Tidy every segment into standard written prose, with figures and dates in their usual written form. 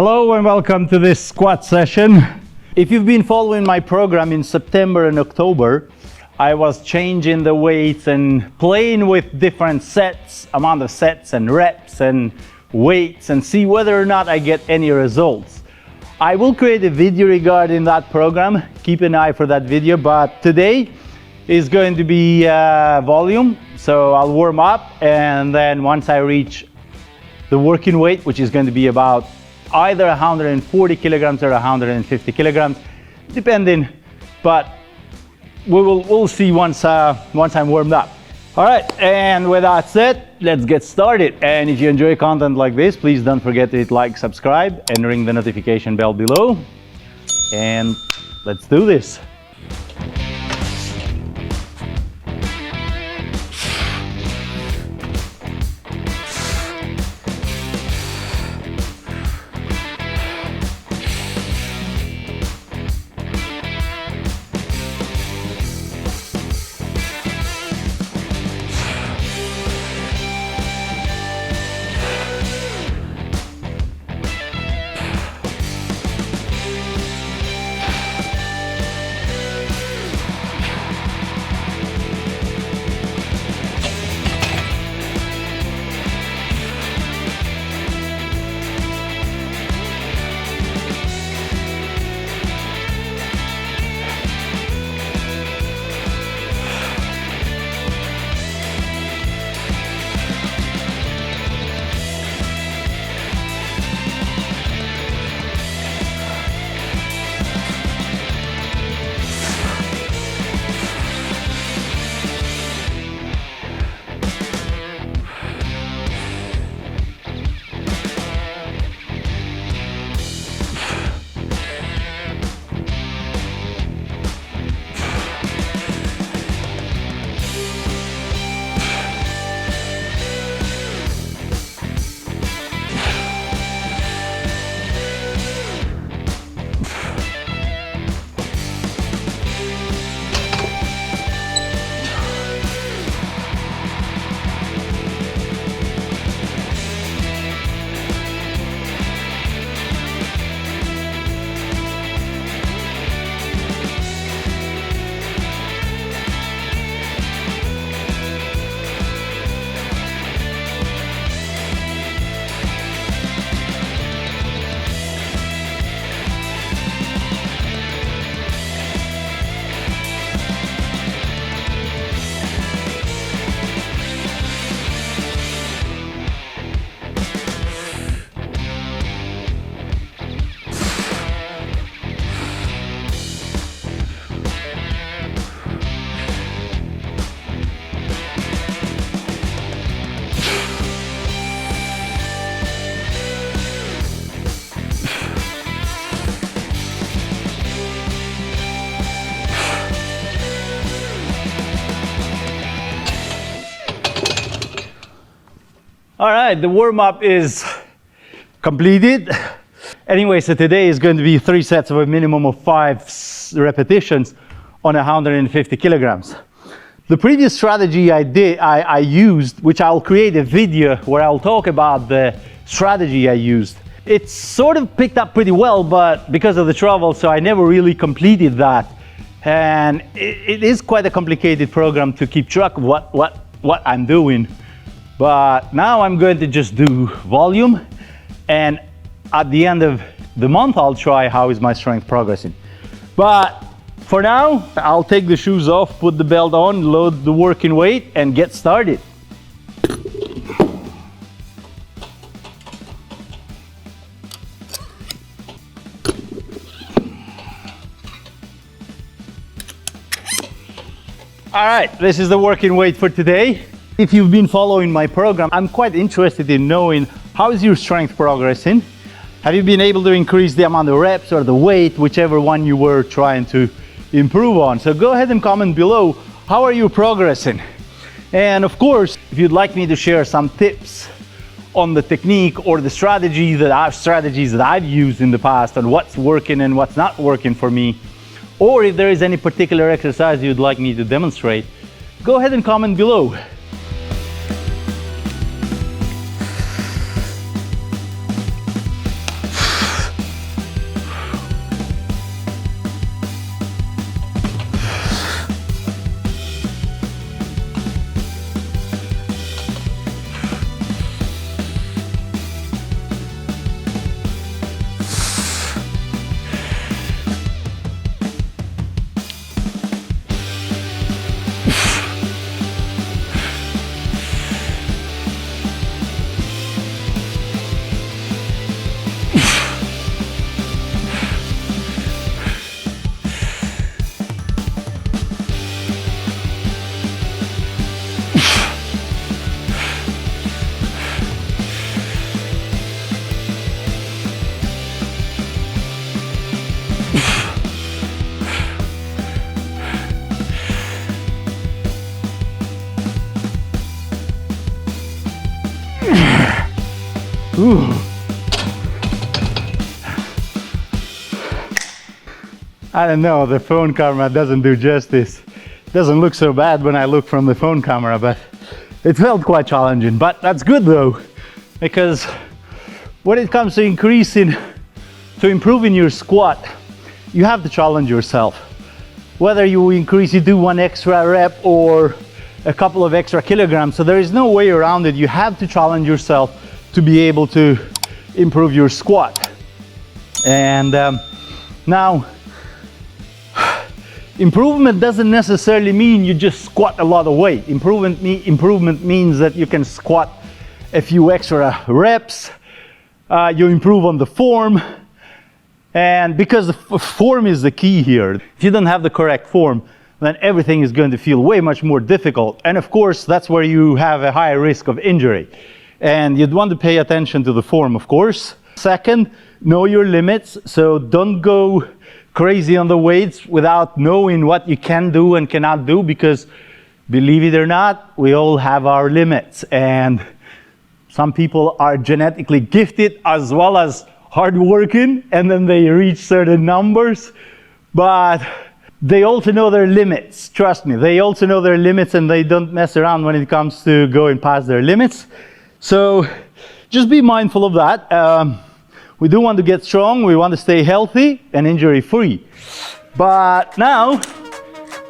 Hello and welcome to this squat session. If you've been following my program in September and October, I was changing the weights and playing with different sets, amount of sets and reps and weights, and see whether or not I get any results. I will create a video regarding that program. Keep an eye for that video, but today is going to be volume. So I'll warm up, and then once I reach the working weight, which is going to be about either 140 kilograms or 150 kilograms, depending, but we'll see once I'm warmed up. All right, and with that said, let's get started. And if you enjoy content like this, please don't forget to hit like, subscribe, and ring the notification bell below. And let's do this. All right, the warm-up is completed. Anyway, so today is going to be 3 sets of a minimum of 5 repetitions on 150 kilograms. The previous strategy I used, which I'll create a video where I'll talk about the strategy I used. It's sort of picked up pretty well, but because of the travel, so I never really completed that. And it is quite a complicated program to keep track of what I'm doing. But now I'm going to just do volume, and at the end of the month I'll try how is my strength progressing. But for now, I'll take the shoes off, put the belt on, load the working weight, and get started. All right, this is the working weight for today. If you've been following my program, I'm quite interested in knowing how is your strength progressing. Have you been able to increase the amount of reps or the weight, whichever one you were trying to improve on? So go ahead and comment below, how are you progressing? And of course, if you'd like me to share some tips on the technique or the strategies that I've used in the past on what's working and what's not working for me, or if there is any particular exercise you'd like me to demonstrate, go ahead and comment below. Ooh. I don't know, the phone camera doesn't do justice. It doesn't look so bad when I look from the phone camera, but it felt quite challenging. But that's good though, because when it comes to improving your squat, you have to challenge yourself. Whether you do one extra rep or a couple of extra kilograms, so there is no way around it. You have to challenge yourself to be able to improve your squat. And now, improvement doesn't necessarily mean you just squat a lot of weight. Improvement means that you can squat a few extra reps, you improve on the form, and because the form is the key here. If you don't have the correct form, then everything is going to feel way much more difficult. And of course, that's where you have a higher risk of injury. And you'd want to pay attention to the form, of course. Second, know your limits. So don't go crazy on the weights without knowing what you can do and cannot do, because believe it or not, we all have our limits. And some people are genetically gifted as well as hardworking, and then they reach certain numbers, but they also know their limits. Trust me, they also know their limits, and they don't mess around when it comes to going past their limits. So just be mindful of that. We do want to get strong, we want to stay healthy and injury free. But now,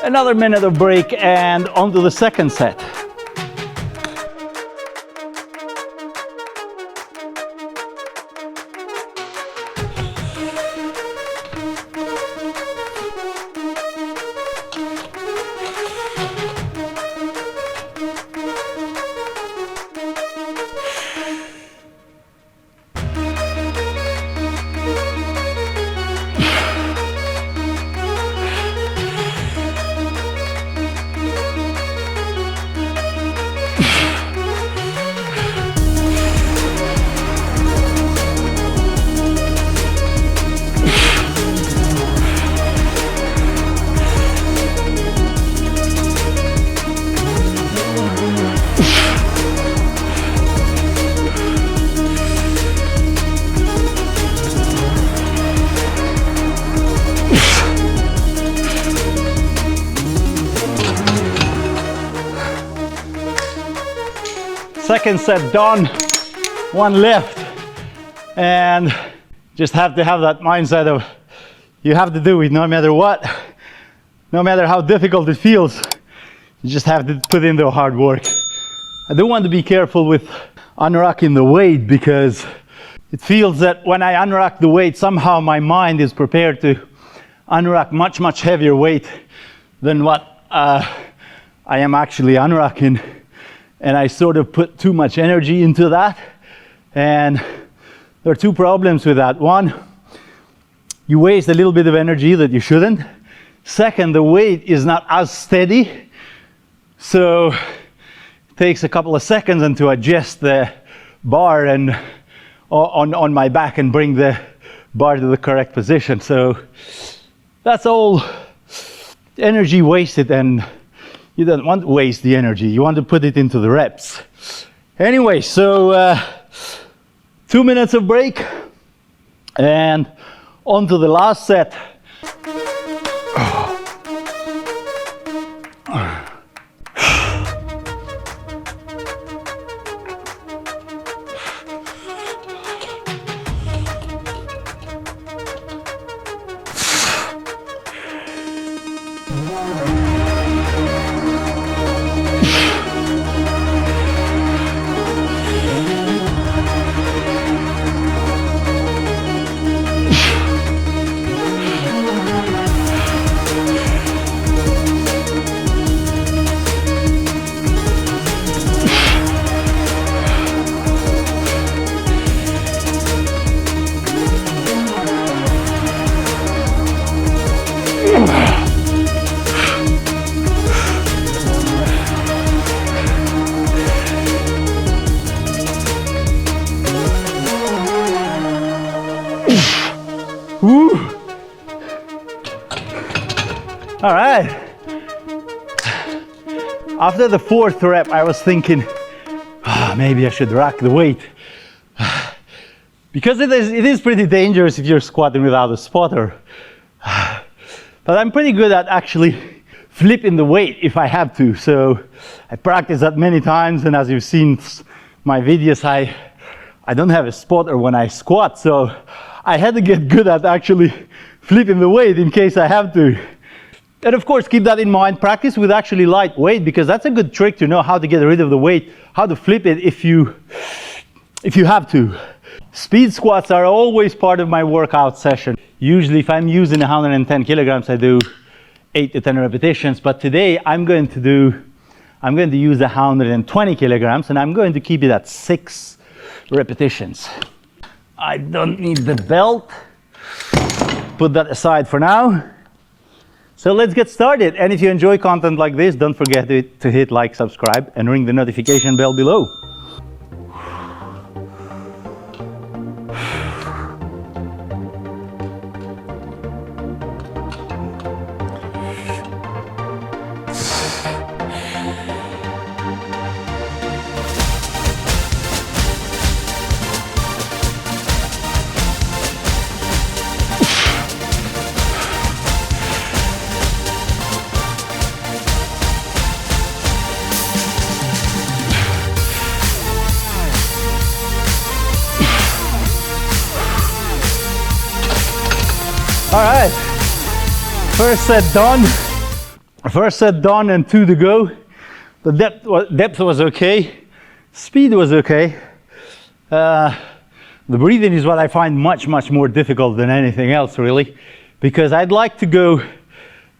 another minute of break and on to the second set. Second set done, one left, and just have to have that mindset of you have to do it no matter what, no matter how difficult it feels. You just have to put in the hard work. I do want to be careful with unrocking the weight, because it feels that when I unrock the weight, somehow my mind is prepared to unrock much heavier weight than what I am actually unrocking. And I sort of put too much energy into that. And there are two problems with that. One, you waste a little bit of energy that you shouldn't. Second, the weight is not as steady. So it takes a couple of seconds and to adjust the bar and on my back and bring the bar to the correct position. So that's all energy wasted, and you don't want to waste the energy. You want to put it into the reps. Anyway, so 2 minutes of break and on to the last set. Woo. All right. After the fourth rep, I was thinking, maybe I should rack the weight. because it is pretty dangerous if you're squatting without a spotter. But I'm pretty good at actually flipping the weight if I have to. So I practice that many times, and as you've seen my videos, I don't have a spotter when I squat, so I had to get good at actually flipping the weight in case I have to. And of course, keep that in mind, practice with actually light weight, because that's a good trick to know how to get rid of the weight, how to flip it if you have to. Speed squats are always part of my workout session. Usually if I'm using 110 kilograms, I do 8 to 10 repetitions, but today I'm going to use 120 kilograms, and I'm going to keep it at 6 repetitions. I don't need the belt. Put that aside for now. So let's get started. And if you enjoy content like this, don't forget to hit like, subscribe, and ring the notification bell below. All right, first set done and 2 to go. The depth was okay, speed was okay. The breathing is what I find much more difficult than anything else, really, because I'd like to go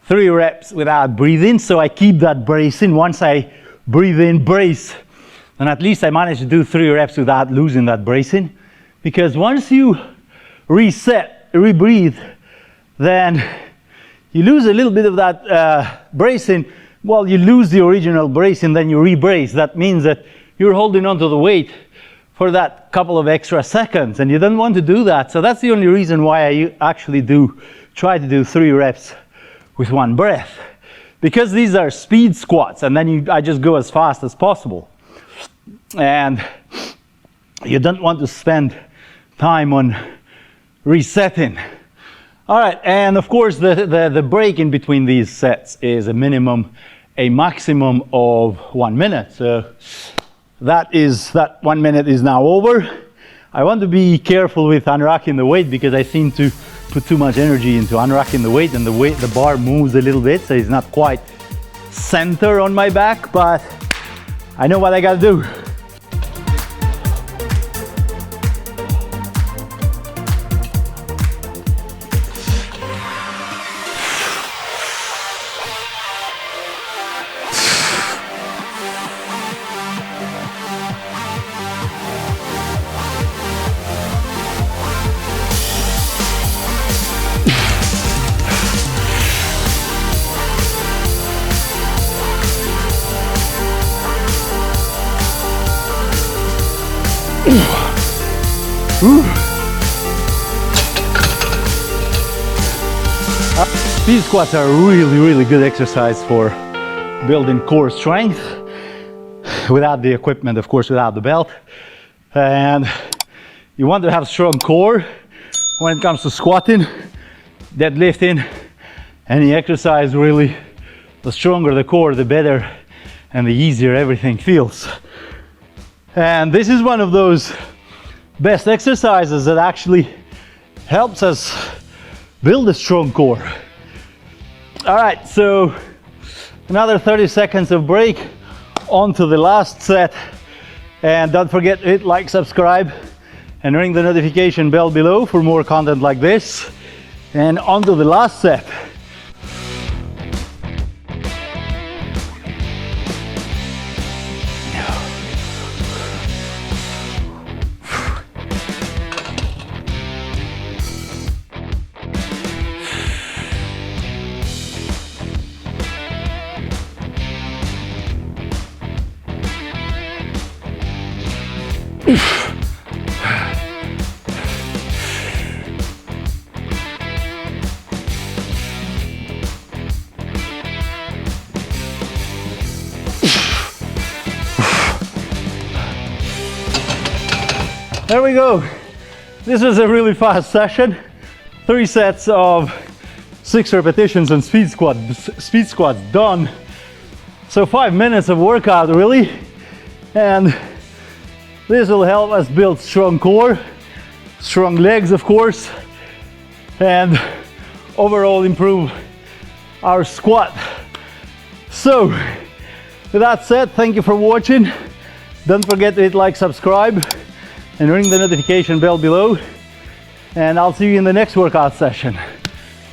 3 reps without breathing, so I keep that bracing. Once I breathe in, brace, and at least I manage to do 3 reps without losing that bracing, because once you reset, rebreathe, then you lose a little bit of that bracing. Well, you lose the original bracing, then you re-brace. That means that you're holding onto the weight for that couple of extra seconds, and you don't want to do that. So that's the only reason why I actually try to do 3 reps with 1 breath, because these are speed squats, and then I just go as fast as possible, and you don't want to spend time on resetting. All right, and of course the break in between these sets is a maximum of 1 minute. So that 1 minute is now over. I want to be careful with unracking the weight, because I seem to put too much energy into unracking the weight, and the bar moves a little bit, so it's not quite center on my back, but I know what I gotta do. Speed squats are really good exercise for building core strength without the equipment, of course, without the belt. And you want to have strong core when it comes to squatting, deadlifting, any exercise. Really, the stronger the core, the better and the easier everything feels. And this is one of those best exercises that actually helps us build a strong core. All right, so another 30 seconds of break, on to the last set. And don't forget to hit like, subscribe, and ring the notification bell below for more content like this. And on to the last set. There we go. This was a really fast session. 3 sets of 6 repetitions and speed squats done. So 5 minutes of workout really. And this will help us build strong core, strong legs of course, and overall improve our squat. So with that said, thank you for watching. Don't forget to hit like, subscribe, and ring the notification bell below. And I'll see you in the next workout session.